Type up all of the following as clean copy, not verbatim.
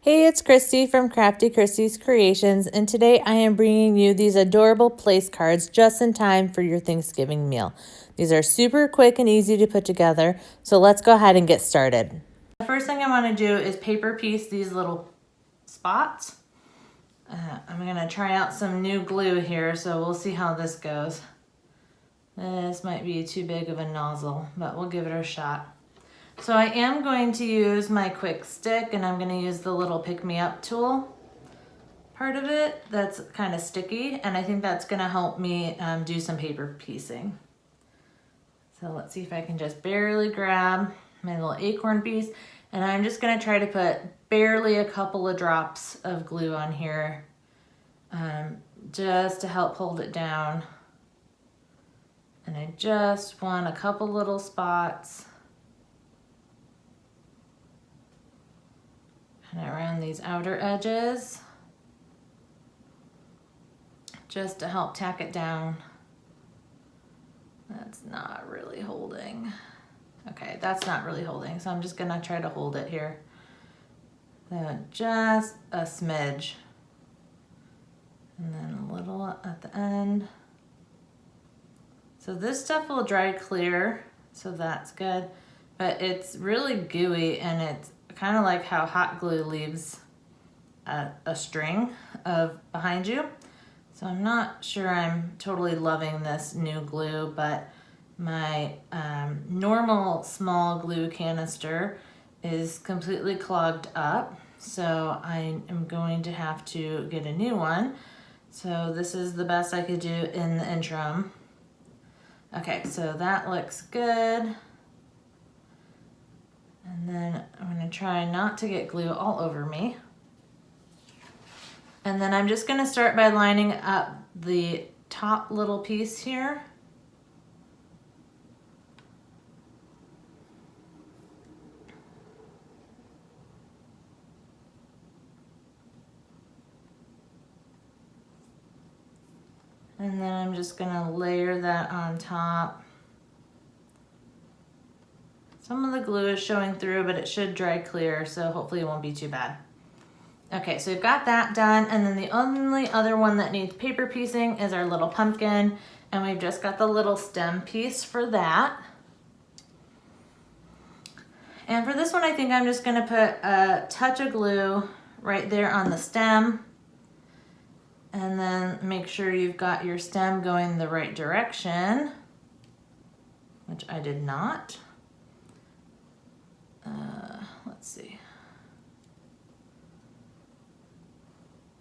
Hey, it's Christy from Crafty Christy's Creations, and today I am bringing you these adorable place cards just in time for your Thanksgiving meal. These are super quick and easy to put together, so let's go ahead and get started. The first thing I want to do is paper piece these little spots. I'm going to try out some new glue here, so we'll see how this goes. This might be too big of a nozzle, but we'll give it a shot. So I am going to use my quick stick, and I'm going to use the little pick-me-up tool part of it that's kind of sticky, and I think that's going to help me do some paper piecing. So let's see if I can just barely grab my little acorn piece, and I'm just going to try to put barely a couple of drops of glue on here just to help hold it down. And I just want a couple little spots and around these outer edges, just to help tack it down. That's not really holding. Okay, that's not really holding, so I'm just gonna try to hold it here. So just a smidge. And then a little at the end. So this stuff will dry clear, so that's good. But it's really gooey, and it's kind of like how hot glue leaves a string behind you. So I'm not sure I'm totally loving this new glue, but my normal small glue canister is completely clogged up. So I am going to have to get a new one. So this is the best I could do in the interim. Okay, so that looks good. And then I'm going to try not to get glue all over me. And then I'm just going to start by lining up the top little piece here. And then I'm just going to layer that on top. Some of the glue is showing through, but it should dry clear, so hopefully it won't be too bad. Okay, so we've got that done, and then the only other one that needs paper piecing is our little pumpkin, and we've just got the little stem piece for that. And for this one, I think I'm just gonna put a touch of glue right there on the stem, and then make sure you've got your stem going the right direction, which I did not. Let's see.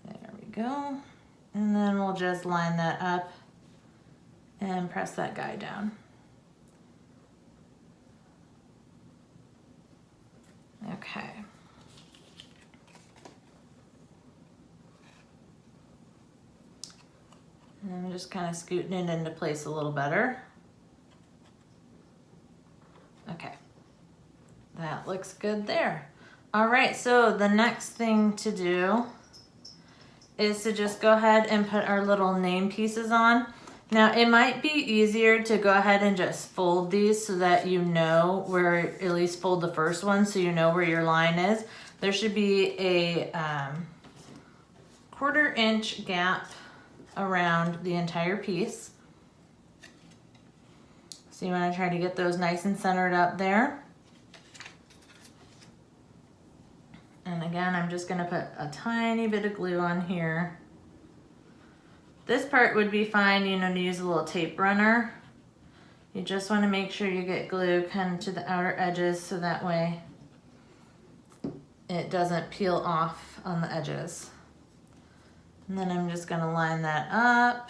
There we go. And then we'll just line that up and press that guy down. Okay. And I'm just kind of scooting it into place a little better. Okay. That looks good there. All right, so the next thing to do is to just go ahead and put our little name pieces on. Now, it might be easier to go ahead and just fold these so that you know where, at least fold the first one so you know where your line is. There should be a 1/4 inch gap around the entire piece. So you want to try to get those nice and centered up there. And again, I'm just gonna put a tiny bit of glue on here. This part would be fine, you know, to use a little tape runner. You just wanna make sure you get glue kind of to the outer edges so that way it doesn't peel off on the edges. And then I'm just gonna line that up.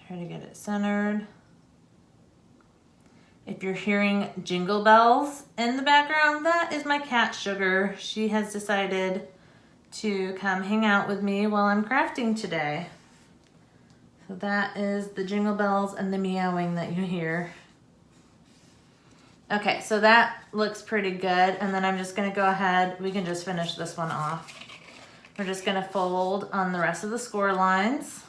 Try to get it centered. If you're hearing jingle bells in the background, that is my cat Sugar. She has decided to come hang out with me while I'm crafting today. So that is the jingle bells and the meowing that you hear. Okay, so that looks pretty good. And then I'm just gonna go ahead, we can just finish this one off. We're just gonna fold on the rest of the score lines.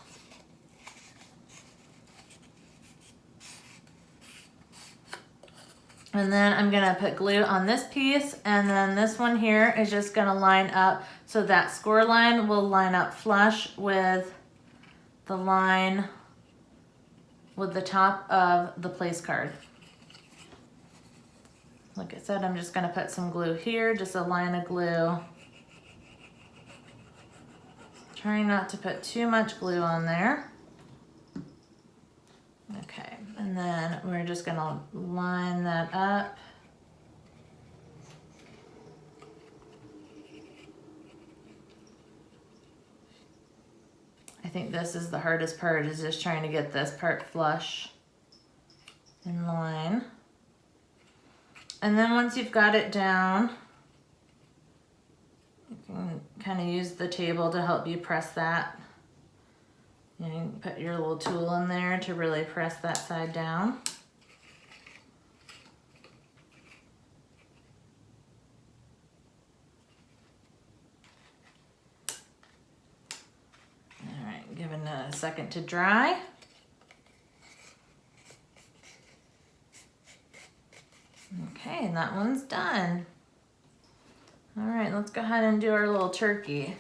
And then I'm gonna put glue on this piece, and then this one here is just gonna line up so that score line will line up flush with the line with the top of the place card. Like I said, I'm just gonna put some glue here, just a line of glue. Trying not to put too much glue on there. Okay, and then we're just gonna line that up. I think this is the hardest part, is just trying to get this part flush in line. And then once you've got it down, you can kind of use the table to help you press that. You can put your little tool in there to really press that side down. All right, giving it a second to dry. Okay, and that one's done. All right, let's go ahead and do our little turkey.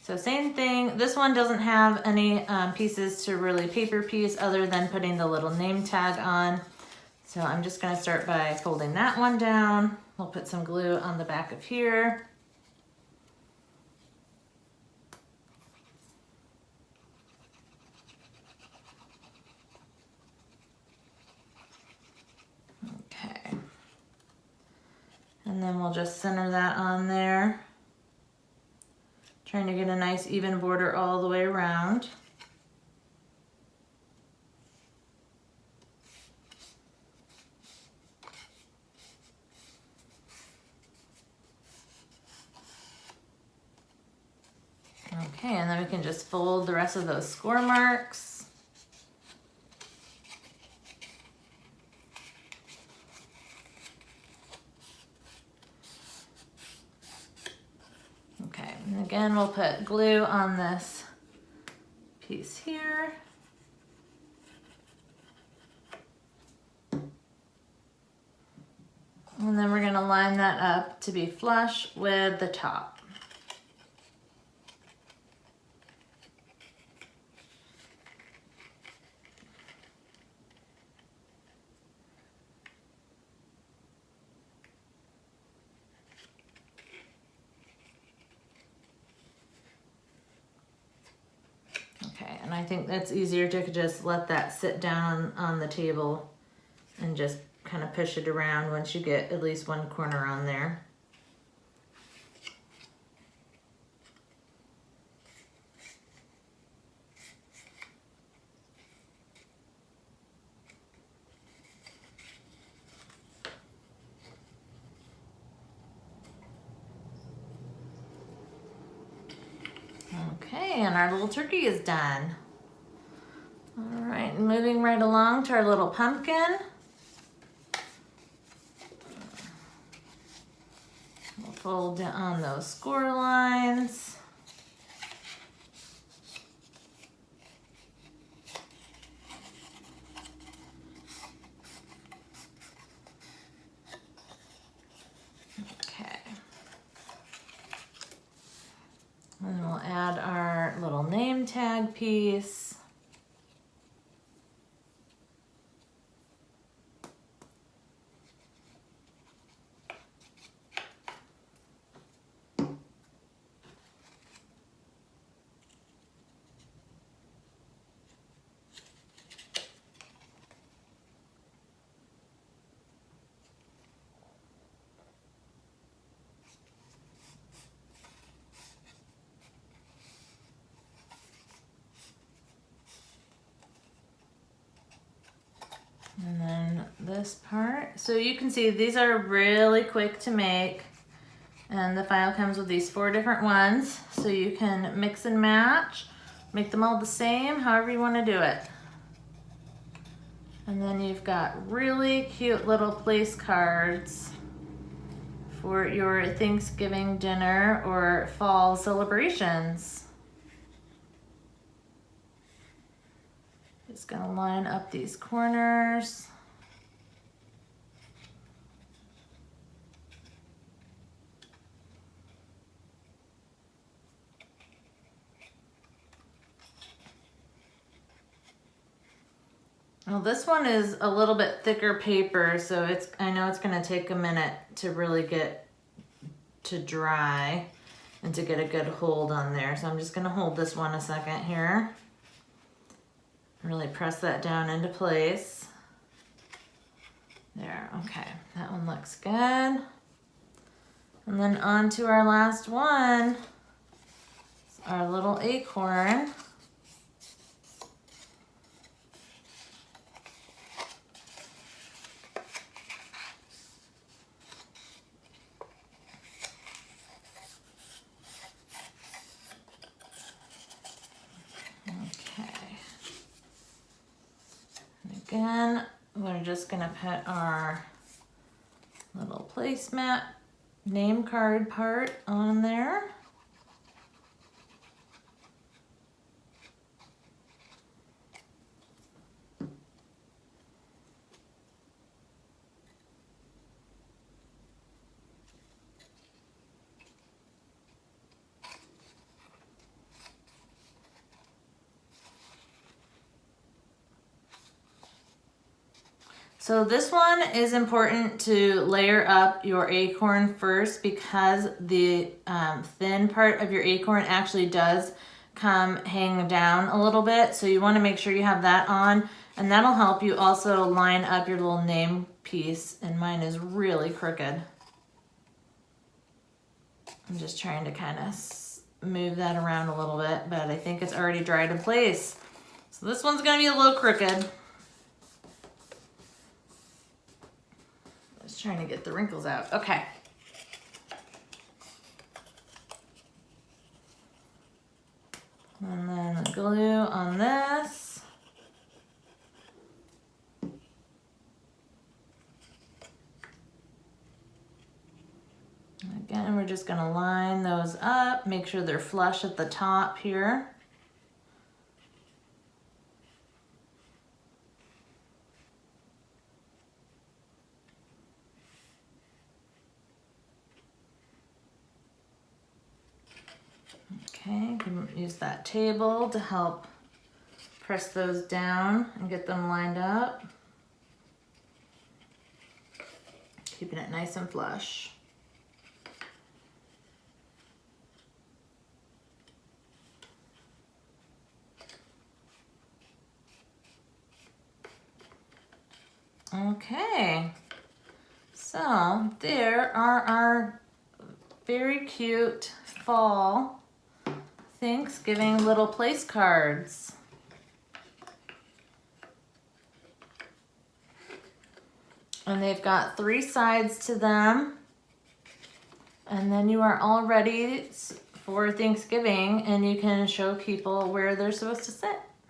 So same thing, this one doesn't have any pieces to really paper piece other than putting the little name tag on. So I'm just gonna start by folding that one down. We'll put some glue on the back of here. Okay. And then we'll just center that on there. Trying to get a nice even border all the way around. Okay, and then we can just fold the rest of those score marks. Okay, and again, we'll put glue on this piece here. And then we're gonna line that up to be flush with the top. Okay, and I think that's easier to just let that sit down on the table and just kind of push it around once you get at least one corner on there. Okay, and our little turkey is done. All right, moving right along to our little pumpkin. We'll fold on those score lines. Okay. And then we'll add our little name tag piece. And then this part. So you can see these are really quick to make. And the file comes with these 4 different ones. So you can mix and match, make them all the same, however you want to do it. And then you've got really cute little place cards for your Thanksgiving dinner or fall celebrations. Just gonna line up these corners. Well, this one is a little bit thicker paper, so I know it's gonna take a minute to really get to dry and to get a good hold on there. So I'm just gonna hold this one a second here. Really press that down into place. There, okay, that one looks good. And then on to our last one, our little acorn. Okay. And again, we're just gonna put our little placemat name card part on there. So this one is important to layer up your acorn first because the thin part of your acorn actually does come hang down a little bit. So you want to make sure you have that on, and that'll help you also line up your little name piece. And mine is really crooked. I'm just trying to kind of move that around a little bit, but I think it's already dried in place. So this one's going to be a little crooked. Just trying to get the wrinkles out. Okay. And then the glue on this. Again, we're just going to line those up, make sure they're flush at the top here. Okay, you can use that table to help press those down and get them lined up. Keeping it nice and flush. Okay, so there are our very cute fall Thanksgiving little place cards. And they've got 3 sides to them. And then you are all ready for Thanksgiving, and you can show people where they're supposed to sit.